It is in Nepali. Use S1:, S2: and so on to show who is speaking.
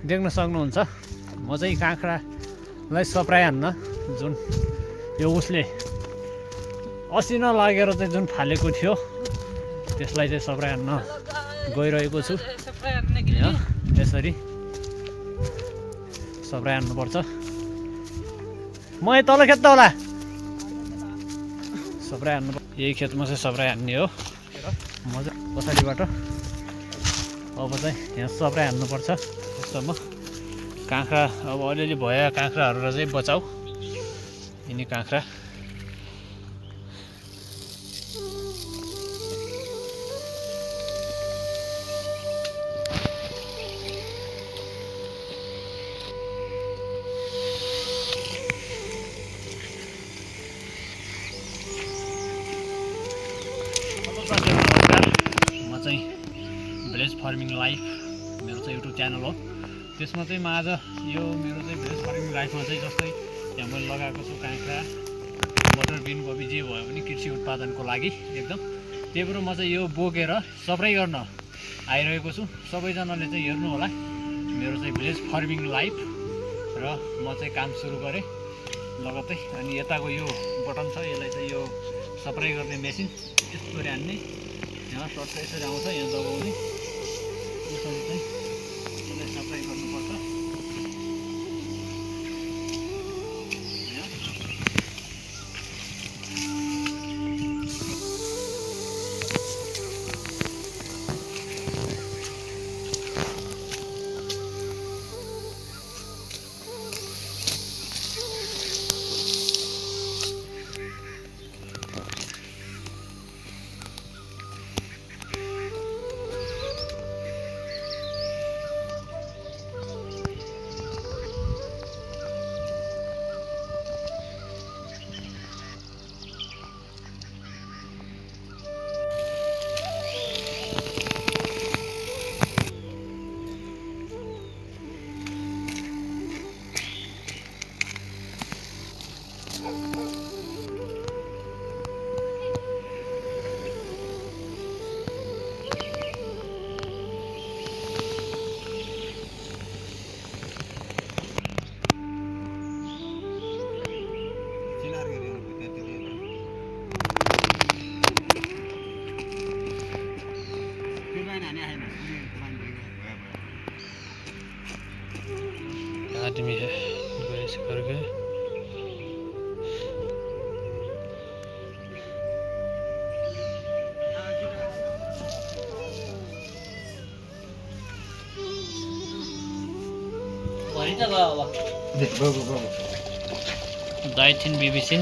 S1: देख्न सक्नुहुन्छ म चाहिँ काँक्रालाई सप्राइ हान्न जुन यो उसले असिना लागेर चाहिँ जुन फालेको थियो त्यसलाई चाहिँ सप्राइ हान्न गइरहेको छु। यसरी सप्राइ हान्नुपर्छ। म यही तल खेत त होला सप्राइ हान्नु। यही खेतमा चाहिँ सप्राइ हान्ने हो। म चाहिँ पछाडिबाट अब चाहिँ यहाँ सप्राइ हान्नुपर्छ। यस्तोमा काँक्रा अब अलिअलि भयो काँक्राहरूलाई चाहिँ बचाऊ। यिनी काँक्रा म चाहिँ भिलेज फार्मिङ लाइफ मेरो चाहिँ युट्युब च्यानल हो। त्यसमा चाहिँ म आज यो मेरो चाहिँ भिलेज फार्मिङ लाइफमा चाहिँ जस्तै यहाँ मैले लगाएको छु काँक्रा मटर बिन कोपी जे भयो पनि कृषि उत्पादनको लागि एकदम त्यही भएर म चाहिँ यो बोकेर सप्राइ गर्न आइरहेको छु। सबैजनाले चाहिँ हेर्नु होला मेरो चाहिँ भिलेज फार्मिङ लाइफ। र म चाहिँ काम सुरु गरेँ लगत्तै। अनि यताको यो बटन छ यसलाई चाहिँ यो सप्राइ गर्ने मेसिन यस्तो गरी हान्ने यहाँ सर्ट यसरी आउँछ यहाँ दबाउने यसरी चाहिँ यसलाई सप्राइ गर्नुपर्छ। आदमी है ऐसे कर गए। दाइथिन बिबिसिन